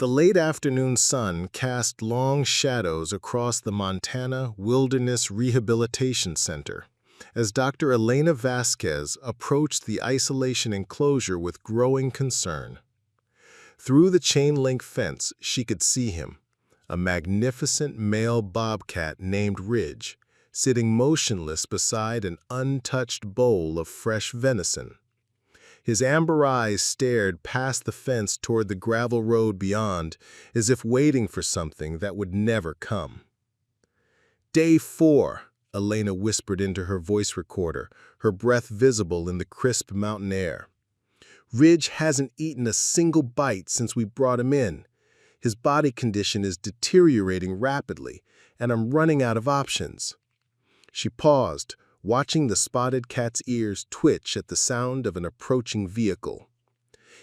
The late afternoon sun cast long shadows across the Montana Wilderness Rehabilitation Center as Dr. Elena Vasquez approached the isolation enclosure with growing concern. Through the chain-link fence, she could see him, a magnificent male bobcat named Ridge, sitting motionless beside an untouched bowl of fresh venison. His amber eyes stared past the fence toward the gravel road beyond, as if waiting for something that would never come. "Day 4, Elena whispered into her voice recorder, her breath visible in the crisp mountain air. "Ridge hasn't eaten a single bite since we brought him in. His body condition is deteriorating rapidly, and I'm running out of options." She paused, watching the spotted cat's ears twitch at the sound of an approaching vehicle.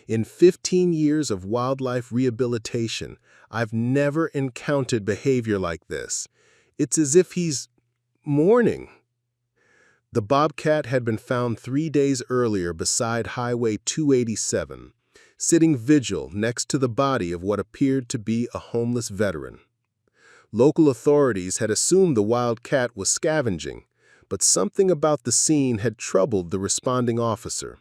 "In 15 years of wildlife rehabilitation, I've never encountered behavior like this. It's as if he's mourning." The bobcat had been found 3 days earlier beside Highway 287, sitting vigil next to the body of what appeared to be a homeless veteran. Local authorities had assumed the wild cat was scavenging, but something about the scene had troubled the responding officer.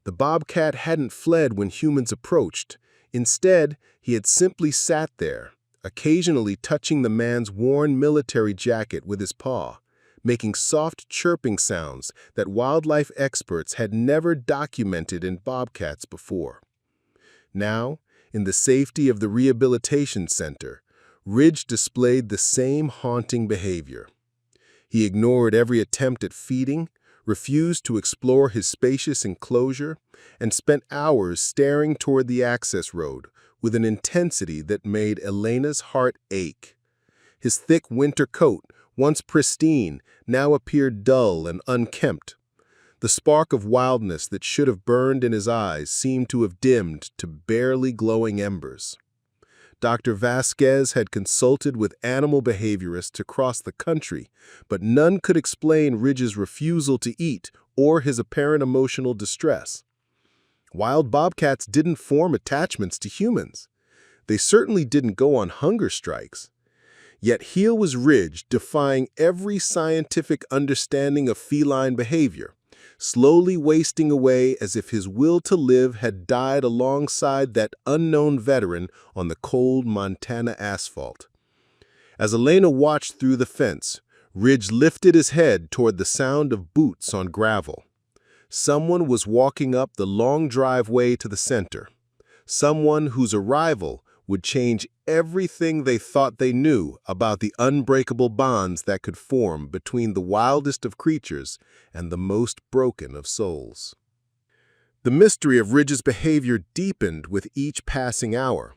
The bobcat hadn't fled when humans approached. Instead, he had simply sat there, occasionally touching the man's worn military jacket with his paw, making soft chirping sounds that wildlife experts had never documented in bobcats before. Now, in the safety of the rehabilitation center, Ridge displayed the same haunting behavior. He ignored every attempt at feeding, refused to explore his spacious enclosure, and spent hours staring toward the access road with an intensity that made Elena's heart ache. His thick winter coat, once pristine, now appeared dull and unkempt. The spark of wildness that should have burned in his eyes seemed to have dimmed to barely glowing embers. Dr. Vasquez had consulted with animal behaviorists across the country, but none could explain Ridge's refusal to eat or his apparent emotional distress. Wild bobcats didn't form attachments to humans. They certainly didn't go on hunger strikes. Yet here was Ridge defying every scientific understanding of feline behavior, slowly wasting away as if his will to live had died alongside that unknown veteran on the cold Montana asphalt. As Elena watched through the fence, Ridge lifted his head toward the sound of boots on gravel. Someone was walking up the long driveway to the center. Someone whose arrival would change everything they thought they knew about the unbreakable bonds that could form between the wildest of creatures and the most broken of souls. The mystery of Ridge's behavior deepened with each passing hour.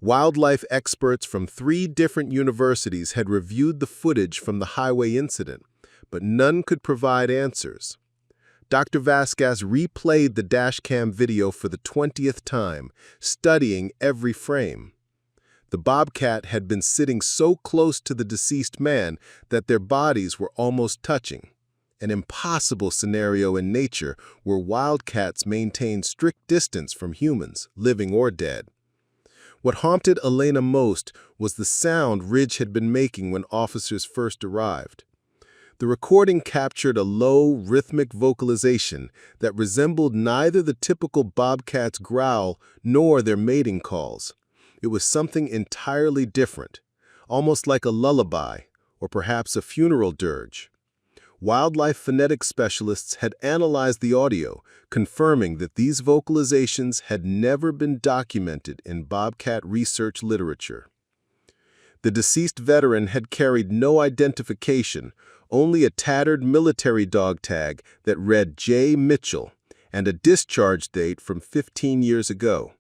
Wildlife experts from 3 different universities had reviewed the footage from the highway incident, but none could provide answers. Dr. Vasquez replayed the dashcam video for the 20th time, studying every frame. The bobcat had been sitting so close to the deceased man that their bodies were almost touching, an impossible scenario in nature where wildcats maintain strict distance from humans, living or dead. What haunted Elena most was the sound Ridge had been making when officers first arrived. The recording captured a low, rhythmic vocalization that resembled neither the typical bobcat's growl nor their mating calls. It was something entirely different, almost like a lullaby or perhaps a funeral dirge. Wildlife phonetic specialists had analyzed the audio, confirming that these vocalizations had never been documented in bobcat research literature. The deceased veteran had carried no identification, only a tattered military dog tag that read J. Mitchell and a discharge date from 15 years ago.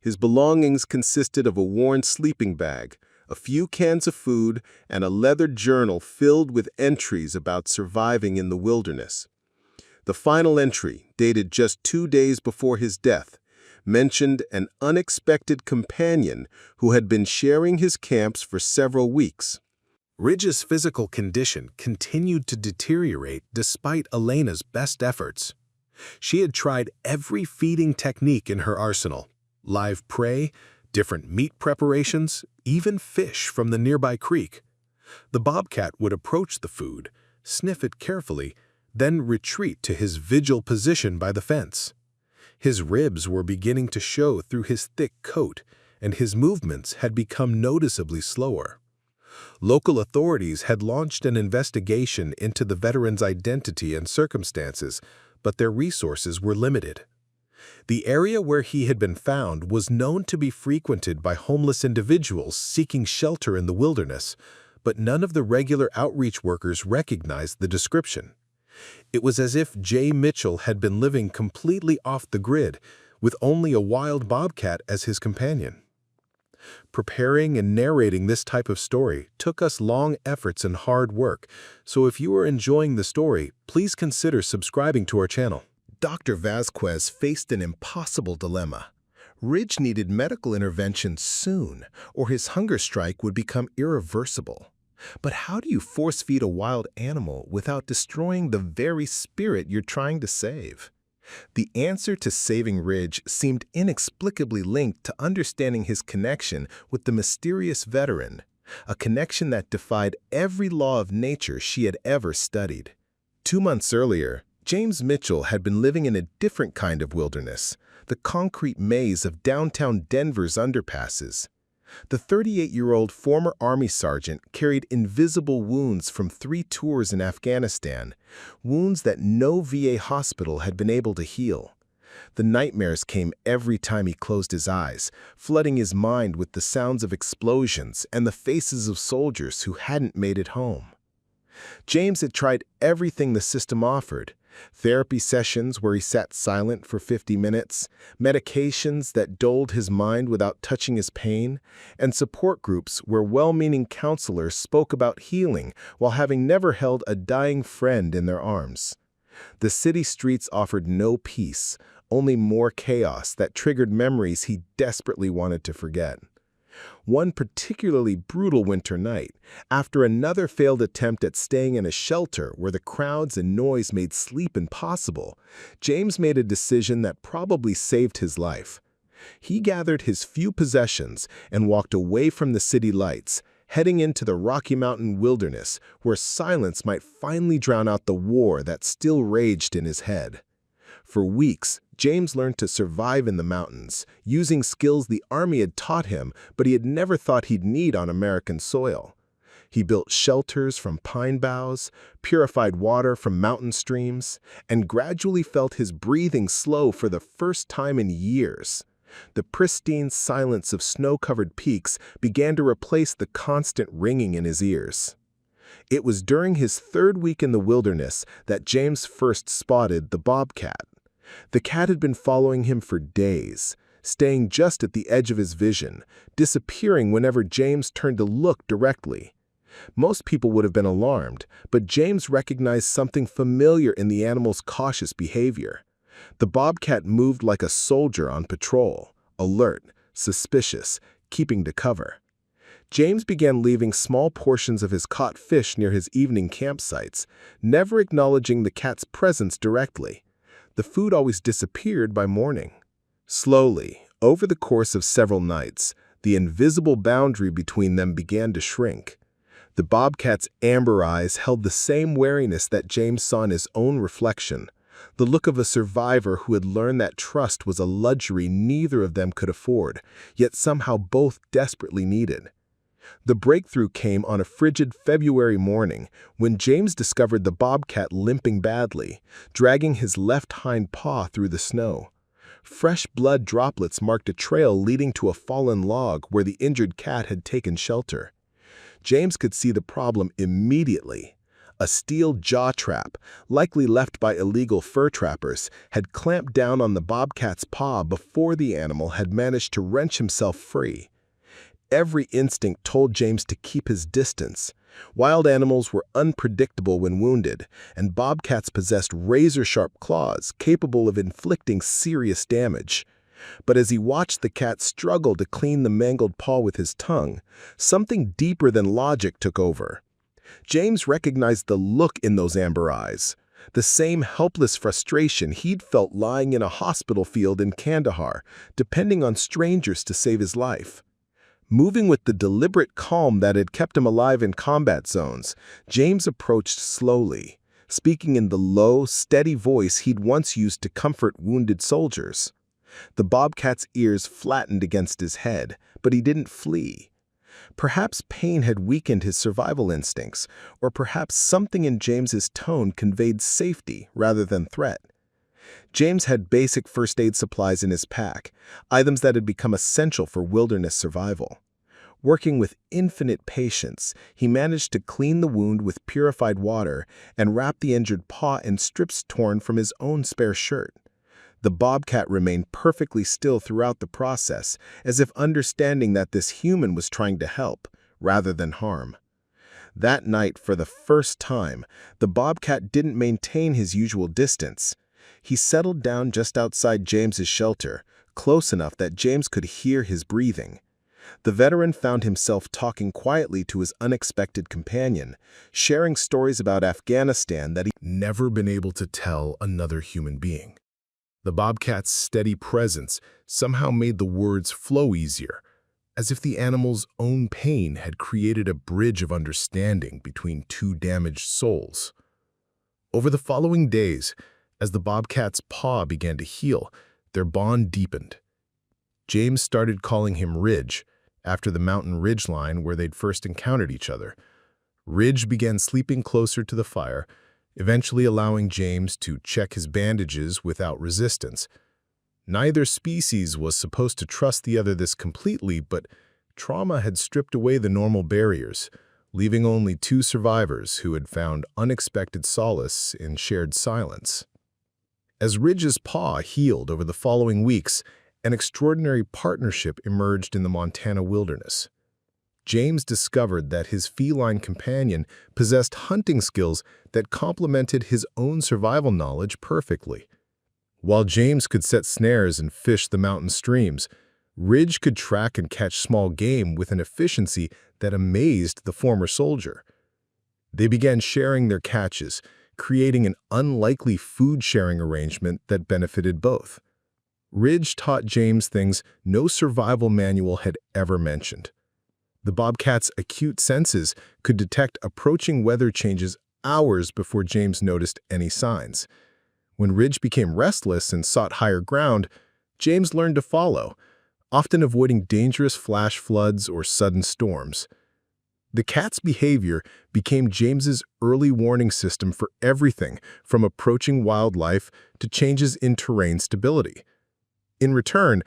His belongings consisted of a worn sleeping bag, a few cans of food, and a leather journal filled with entries about surviving in the wilderness. The final entry, dated just 2 days before his death, mentioned an unexpected companion who had been sharing his camps for several weeks. Ridge's physical condition continued to deteriorate despite Elena's best efforts. She had tried every feeding technique in her arsenal: live prey, different meat preparations, even fish from the nearby creek. The bobcat would approach the food, sniff it carefully, then retreat to his vigil position by the fence. His ribs were beginning to show through his thick coat, and his movements had become noticeably slower. Local authorities had launched an investigation into the veteran's identity and circumstances, but their resources were limited. The area where he had been found was known to be frequented by homeless individuals seeking shelter in the wilderness, but none of the regular outreach workers recognized the description. It was as if Jay Mitchell had been living completely off the grid, with only a wild bobcat as his companion. Preparing and narrating this type of story took us long efforts and hard work, so if you are enjoying the story, please consider subscribing to our channel. Dr. Vasquez faced an impossible dilemma. Ridge needed medical intervention soon, or his hunger strike would become irreversible. But how do you force-feed a wild animal without destroying the very spirit you're trying to save? The answer to saving Ridge seemed inexplicably linked to understanding his connection with the mysterious veteran, a connection that defied every law of nature she had ever studied. 2 months earlier, James Mitchell had been living in a different kind of wilderness, the concrete maze of downtown Denver's underpasses. The 38-year-old former Army sergeant carried invisible wounds from 3 tours in Afghanistan, wounds that no VA hospital had been able to heal. The nightmares came every time he closed his eyes, flooding his mind with the sounds of explosions and the faces of soldiers who hadn't made it home. James had tried everything the system offered: therapy sessions where he sat silent for 50 minutes, medications that dulled his mind without touching his pain, and support groups where well-meaning counselors spoke about healing while having never held a dying friend in their arms. The city streets offered no peace, only more chaos that triggered memories he desperately wanted to forget. One particularly brutal winter night, after another failed attempt at staying in a shelter where the crowds and noise made sleep impossible, James made a decision that probably saved his life. He gathered his few possessions and walked away from the city lights, heading into the Rocky Mountain wilderness where silence might finally drown out the war that still raged in his head. For weeks, James learned to survive in the mountains, using skills the Army had taught him but he had never thought he'd need on American soil. He built shelters from pine boughs, purified water from mountain streams, and gradually felt his breathing slow for the first time in years. The pristine silence of snow-covered peaks began to replace the constant ringing in his ears. It was during his 3rd week in the wilderness that James first spotted the bobcat. The cat had been following him for days, staying just at the edge of his vision, disappearing whenever James turned to look directly. Most people would have been alarmed, but James recognized something familiar in the animal's cautious behavior. The bobcat moved like a soldier on patrol, alert, suspicious, keeping to cover. James began leaving small portions of his caught fish near his evening campsites, never acknowledging the cat's presence directly. The food always disappeared by morning. Slowly, over the course of several nights, the invisible boundary between them began to shrink. The bobcat's amber eyes held the same wariness that James saw in his own reflection, the look of a survivor who had learned that trust was a luxury neither of them could afford, yet somehow both desperately needed. The breakthrough came on a frigid February morning when James discovered the bobcat limping badly, dragging his left hind paw through the snow. Fresh blood droplets marked a trail leading to a fallen log where the injured cat had taken shelter. James could see the problem immediately. A steel jaw trap, likely left by illegal fur trappers, had clamped down on the bobcat's paw before the animal had managed to wrench himself free. Every instinct told James to keep his distance. Wild animals were unpredictable when wounded, and bobcats possessed razor-sharp claws capable of inflicting serious damage. But as he watched the cat struggle to clean the mangled paw with his tongue, something deeper than logic took over. James recognized the look in those amber eyes, The same helpless frustration he'd felt lying in a hospital field in Kandahar, depending on strangers to save his life. Moving with the deliberate calm that had kept him alive in combat zones, James approached slowly, speaking in the low, steady voice he'd once used to comfort wounded soldiers. The Bobcat's ears flattened against his head, but he didn't flee. Perhaps pain had weakened his survival instincts, or perhaps something in James's tone conveyed safety rather than threat. James had basic first aid supplies in his pack, items that had become essential for wilderness survival. Working with infinite patience, he managed to clean the wound with purified water and wrap the injured paw in strips torn from his own spare shirt. The Bobcat remained perfectly still throughout the process, as if understanding that this human was trying to help, rather than harm. That night, for the first time, the Bobcat didn't maintain his usual distance. He settled down just outside James's shelter, close enough that James could hear his breathing. The veteran found himself talking quietly to his unexpected companion, sharing stories about Afghanistan that he'd never been able to tell another human being. The Bobcat's steady presence somehow made the words flow easier, as if the animal's own pain had created a bridge of understanding between two damaged souls. Over the following days, as the Bobcat's paw began to heal, their bond deepened. James started calling him Ridge, after the mountain ridgeline where they'd first encountered each other. Ridge began sleeping closer to the fire, eventually allowing James to check his bandages without resistance. Neither species was supposed to trust the other this completely, but trauma had stripped away the normal barriers, leaving only two survivors who had found unexpected solace in shared silence. As Ridge's paw healed over the following weeks, an extraordinary partnership emerged in the Montana wilderness. James discovered that his feline companion possessed hunting skills that complemented his own survival knowledge perfectly. While James could set snares and fish the mountain streams, Ridge could track and catch small game with an efficiency that amazed the former soldier. They began sharing their catches, creating an unlikely food-sharing arrangement that benefited both. Ridge taught James things no survival manual had ever mentioned. The Bobcat's acute senses could detect approaching weather changes hours before James noticed any signs. When Ridge became restless and sought higher ground, James learned to follow, often avoiding dangerous flash floods or sudden storms. The cat's behavior became James's early warning system for everything from approaching wildlife to changes in terrain stability. In return,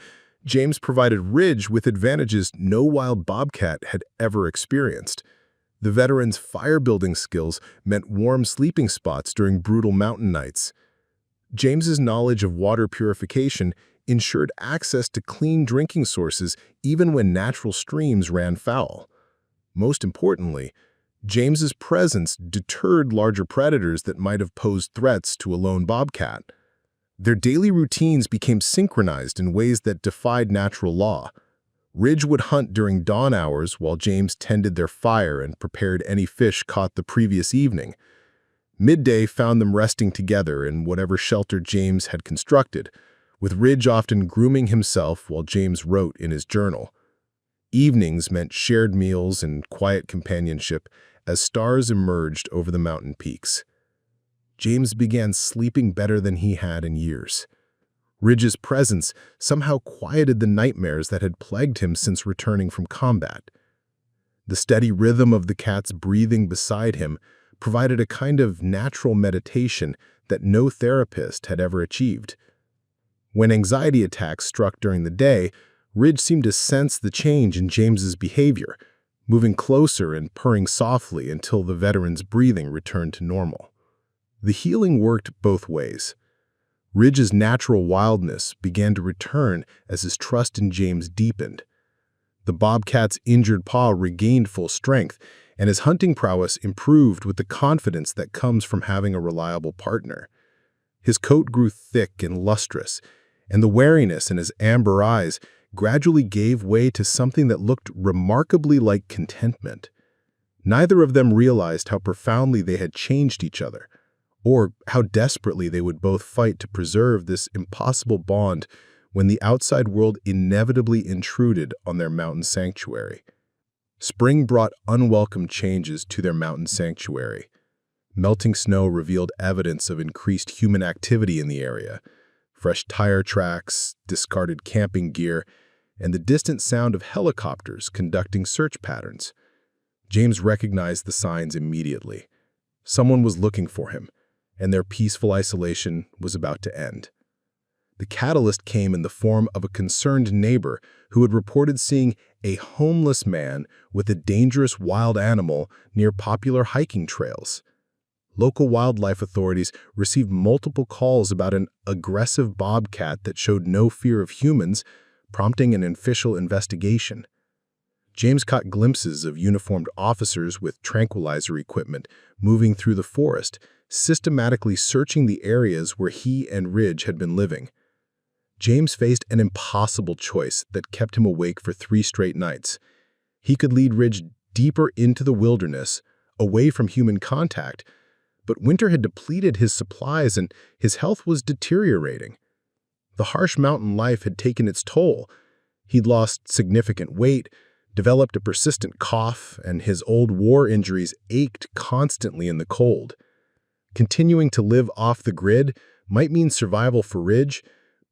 James provided Ridge with advantages no wild bobcat had ever experienced. The veteran's fire-building skills meant warm sleeping spots during brutal mountain nights. James's knowledge of water purification ensured access to clean drinking sources even when natural streams ran foul. Most importantly, James's presence deterred larger predators that might have posed threats to a lone bobcat. Their daily routines became synchronized in ways that defied natural law. Ridge would hunt during dawn hours while James tended their fire and prepared any fish caught the previous evening. Midday found them resting together in whatever shelter James had constructed, with Ridge often grooming himself while James wrote in his journal. Evenings meant shared meals and quiet companionship as stars emerged over the mountain peaks. James began sleeping better than he had in years. Ridge's presence somehow quieted the nightmares that had plagued him since returning from combat. The steady rhythm of the cat's breathing beside him provided a kind of natural meditation that no therapist had ever achieved. When anxiety attacks struck during the day, Ridge seemed to sense the change in James's behavior, moving closer and purring softly until the veteran's breathing returned to normal. The healing worked both ways. Ridge's natural wildness began to return as his trust in James deepened. The bobcat's injured paw regained full strength, and his hunting prowess improved with the confidence that comes from having a reliable partner. His coat grew thick and lustrous, and the wariness in his amber eyes gradually gave way to something that looked remarkably like contentment. Neither of them realized how profoundly they had changed each other. or how desperately they would both fight to preserve this impossible bond when the outside world inevitably intruded on their mountain sanctuary. Spring brought unwelcome changes to their mountain sanctuary. Melting snow revealed evidence of increased human activity in the area. Fresh tire tracks, discarded camping gear, and the distant sound of helicopters conducting search patterns. James recognized the signs immediately. Someone was looking for him, and their peaceful isolation was about to end. The catalyst came in the form of a concerned neighbor who had reported seeing a homeless man with a dangerous wild animal near popular hiking trails. Local wildlife authorities received multiple calls about an aggressive bobcat that showed no fear of humans, prompting an official investigation. James caught glimpses of uniformed officers with tranquilizer equipment moving through the forest, systematically searching the areas where he and Ridge had been living. James faced an impossible choice that kept him awake for 3 straight nights. He could lead Ridge deeper into the wilderness, away from human contact, but winter had depleted his supplies and his health was deteriorating. The harsh mountain life had taken its toll. He'd lost significant weight, developed a persistent cough, and his old war injuries ached constantly in the cold. Continuing to live off the grid might mean survival for Ridge,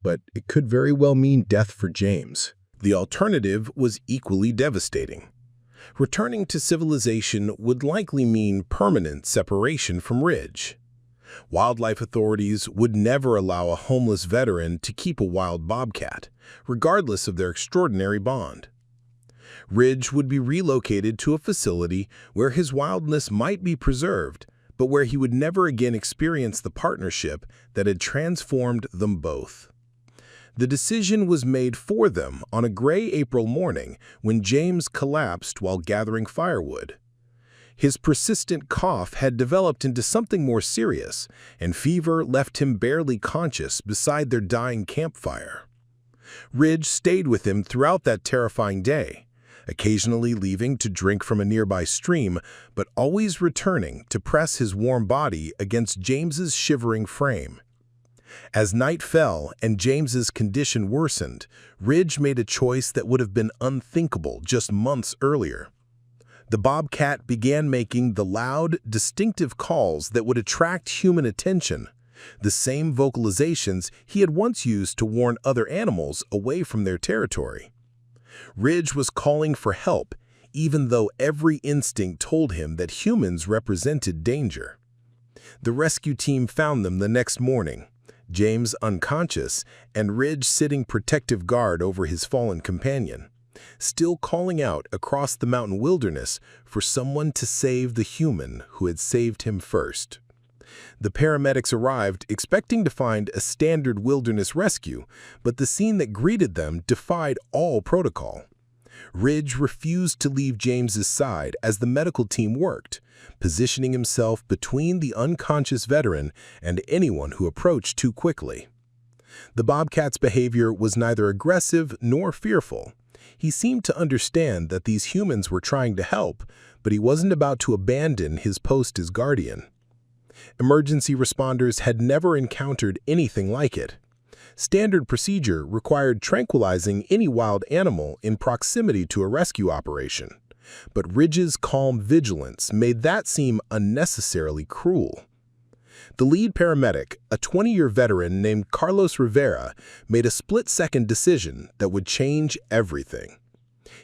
but it could very well mean death for James. The alternative was equally devastating. Returning to civilization would likely mean permanent separation from Ridge. Wildlife authorities would never allow a homeless veteran to keep a wild bobcat, regardless of their extraordinary bond. Ridge would be relocated to a facility where his wildness might be preserved, but where he would never again experience the partnership that had transformed them both. The decision was made for them on a gray April morning when James collapsed while gathering firewood. His persistent cough had developed into something more serious, and fever left him barely conscious beside their dying campfire. Ridge stayed with him throughout that terrifying day, occasionally leaving to drink from a nearby stream, but always returning to press his warm body against James's shivering frame. As night fell and James's condition worsened, Ridge made a choice that would have been unthinkable just months earlier. The bobcat began making the loud, distinctive calls that would attract human attention, the same vocalizations he had once used to warn other animals away from their territory. Ridge was calling for help, even though every instinct told him that humans represented danger. The rescue team found them the next morning, James unconscious and Ridge sitting protective guard over his fallen companion, still calling out across the mountain wilderness for someone to save the human who had saved him first. The paramedics arrived expecting to find a standard wilderness rescue, but the scene that greeted them defied all protocol. Ridge refused to leave James's side as the medical team worked, positioning himself between the unconscious veteran and anyone who approached too quickly. The bobcat's behavior was neither aggressive nor fearful. He seemed to understand that these humans were trying to help, but he wasn't about to abandon his post as guardian. Emergency responders had never encountered anything like it. Standard procedure required tranquilizing any wild animal in proximity to a rescue operation, but Ridge's calm vigilance made that seem unnecessarily cruel. The lead paramedic, a 20-year veteran named Carlos Rivera, made a split-second decision that would change everything.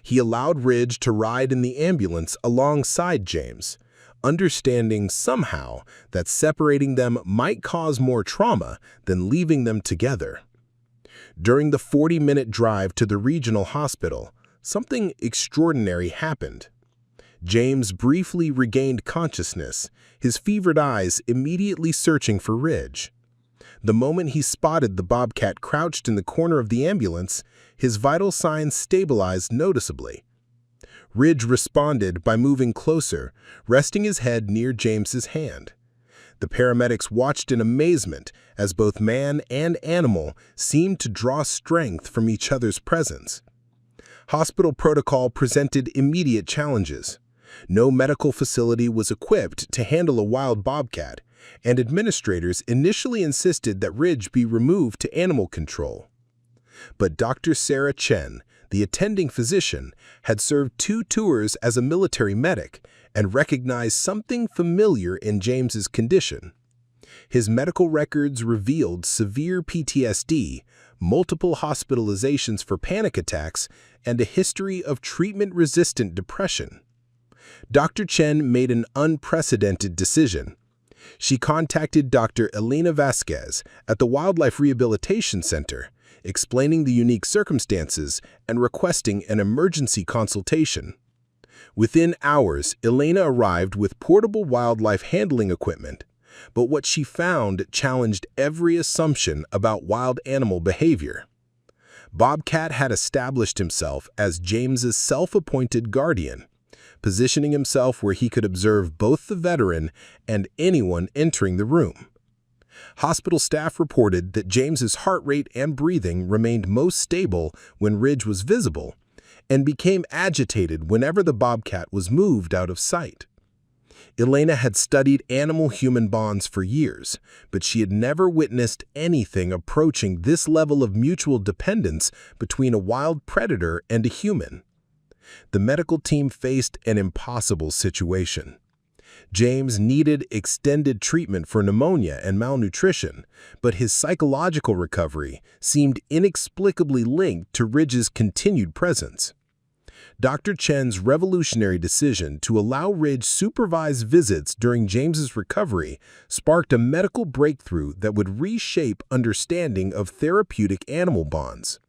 He allowed Ridge to ride in the ambulance alongside James, understanding somehow that separating them might cause more trauma than leaving them together. During the 40-minute drive to the regional hospital, something extraordinary happened. James briefly regained consciousness, his fevered eyes immediately searching for Ridge. The moment he spotted the bobcat crouched in the corner of the ambulance, his vital signs stabilized noticeably. Ridge responded by moving closer, resting his head near James's hand. The paramedics watched in amazement as both man and animal seemed to draw strength from each other's presence. Hospital protocol presented immediate challenges. No medical facility was equipped to handle a wild bobcat, and administrators initially insisted that Ridge be removed to animal control. But Dr. Sarah Chen, the attending physician, had served 2 tours as a military medic and recognized something familiar in James's condition. His medical records revealed severe PTSD, multiple hospitalizations for panic attacks, and a history of treatment-resistant depression. Dr. Chen made an unprecedented decision. She contacted Dr. Elena Vasquez at the Wildlife Rehabilitation Center, explaining the unique circumstances and requesting an emergency consultation. Within hours, Elena arrived with portable wildlife handling equipment, but what she found challenged every assumption about wild animal behavior. Bobcat had established himself as James's self-appointed guardian, positioning himself where he could observe both the veteran and anyone entering the room. Hospital staff reported that James's heart rate and breathing remained most stable when Ridge was visible and became agitated whenever the Bobcat was moved out of sight. Elena had studied animal-human bonds for years, but she had never witnessed anything approaching this level of mutual dependence between a wild predator and a human. The medical team faced an impossible situation. James needed extended treatment for pneumonia and malnutrition, but his psychological recovery seemed inexplicably linked to Ridge's continued presence. Dr. Chen's revolutionary decision to allow Ridge supervised visits during James's recovery sparked a medical breakthrough that would reshape understanding of therapeutic animal bonds.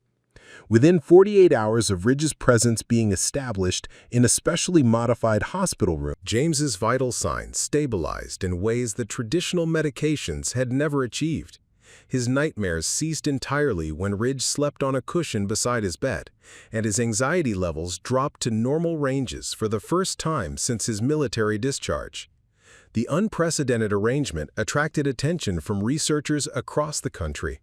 Within 48 hours of Ridge's presence being established in a specially modified hospital room, James's vital signs stabilized in ways that traditional medications had never achieved. His nightmares ceased entirely when Ridge slept on a cushion beside his bed, and his anxiety levels dropped to normal ranges for the first time since his military discharge. The unprecedented arrangement attracted attention from researchers across the country.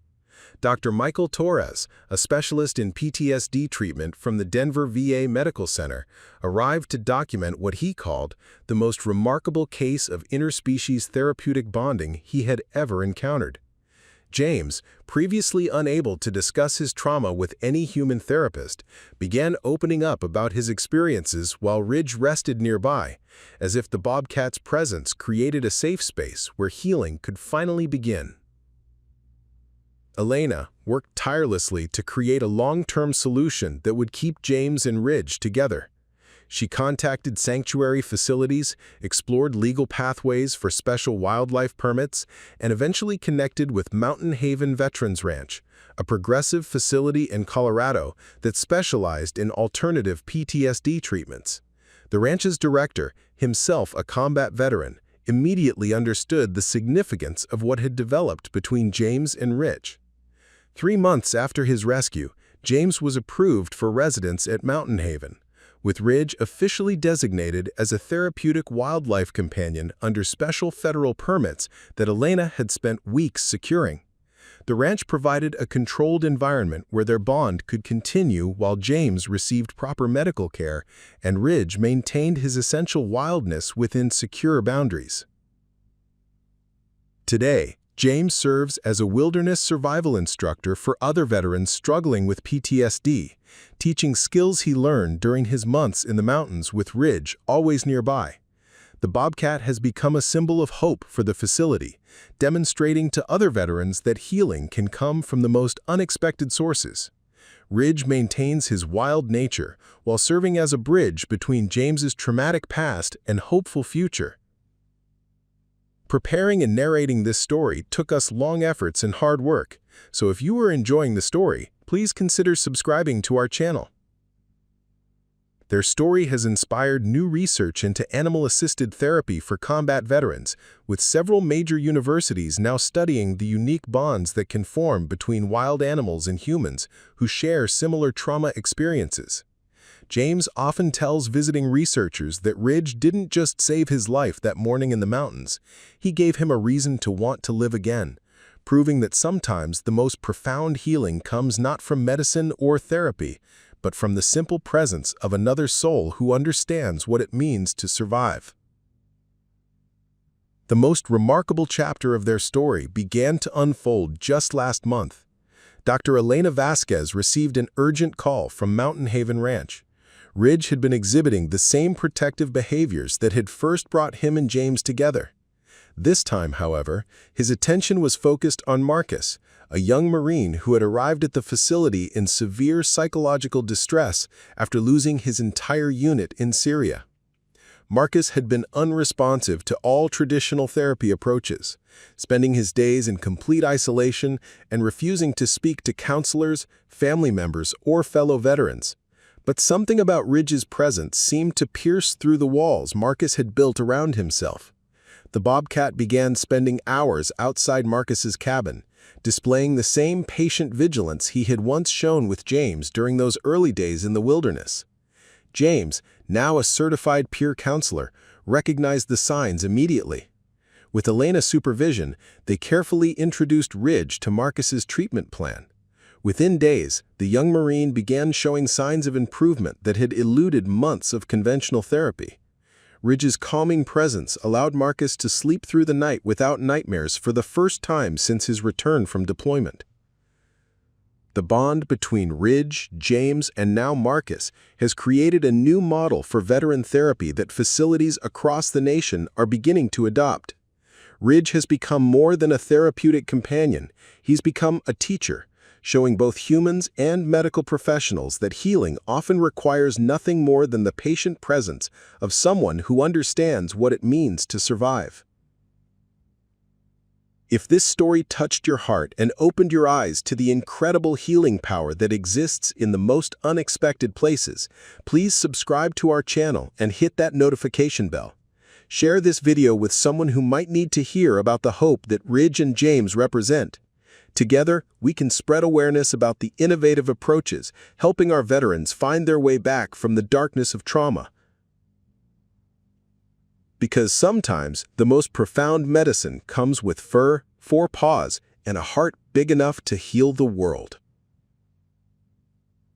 Dr. Michael Torres, a specialist in PTSD treatment from the Denver VA Medical Center, arrived to document what he called the most remarkable case of interspecies therapeutic bonding he had ever encountered. James, previously unable to discuss his trauma with any human therapist, began opening up about his experiences while Ridge rested nearby, as if the Bobcat's presence created a safe space where healing could finally begin. Elena worked tirelessly to create a long-term solution that would keep James and Ridge together. She contacted sanctuary facilities, explored legal pathways for special wildlife permits, and eventually connected with Mountain Haven Veterans Ranch, a progressive facility in Colorado that specialized in alternative PTSD treatments. The ranch's director, himself a combat veteran, immediately understood the significance of what had developed between James and Ridge. 3 months after his rescue, James was approved for residence at Mountain Haven, with Ridge officially designated as a therapeutic wildlife companion under special federal permits that Elena had spent weeks securing. The ranch provided a controlled environment where their bond could continue while James received proper medical care and Ridge maintained his essential wildness within secure boundaries. Today, James serves as a wilderness survival instructor for other veterans struggling with PTSD, teaching skills he learned during his months in the mountains with Ridge always nearby. The Bobcat has become a symbol of hope for the facility, demonstrating to other veterans that healing can come from the most unexpected sources. Ridge maintains his wild nature while serving as a bridge between James's traumatic past and hopeful future. Preparing and narrating this story took us long efforts and hard work, so if you are enjoying the story, please consider subscribing to our channel. Their story has inspired new research into animal-assisted therapy for combat veterans, with several major universities now studying the unique bonds that can form between wild animals and humans who share similar trauma experiences. James often tells visiting researchers that Ridge didn't just save his life that morning in the mountains, he gave him a reason to want to live again, proving that sometimes the most profound healing comes not from medicine or therapy, but from the simple presence of another soul who understands what it means to survive. The most remarkable chapter of their story began to unfold just last month. Dr. Elena Vasquez received an urgent call from Mountain Haven Ranch. Ridge had been exhibiting the same protective behaviors that had first brought him and James together. This time, however, his attention was focused on Marcus, a young Marine who had arrived at the facility in severe psychological distress after losing his entire unit in Syria. Marcus had been unresponsive to all traditional therapy approaches, spending his days in complete isolation and refusing to speak to counselors, family members, or fellow veterans. But something about Ridge's presence seemed to pierce through the walls Marcus had built around himself. The Bobcat began spending hours outside Marcus's cabin, displaying the same patient vigilance he had once shown with James during those early days in the wilderness. James, now a certified peer counselor, recognized the signs immediately. With Elena's supervision, they carefully introduced Ridge to Marcus's treatment plan. Within days, the young Marine began showing signs of improvement that had eluded months of conventional therapy. Ridge's calming presence allowed Marcus to sleep through the night without nightmares for the first time since his return from deployment. The bond between Ridge, James, and now Marcus has created a new model for veteran therapy that facilities across the nation are beginning to adopt. Ridge has become more than a therapeutic companion. He's become a teacher, showing both humans and medical professionals that healing often requires nothing more than the patient presence of someone who understands what it means to survive. If this story touched your heart and opened your eyes to the incredible healing power that exists in the most unexpected places, please subscribe to our channel and hit that notification bell. Share this video with someone who might need to hear about the hope that Ridge and James represent. Together, we can spread awareness about the innovative approaches, helping our veterans find their way back from the darkness of trauma. Because sometimes the most profound medicine comes with fur, 4 paws, and a heart big enough to heal the world.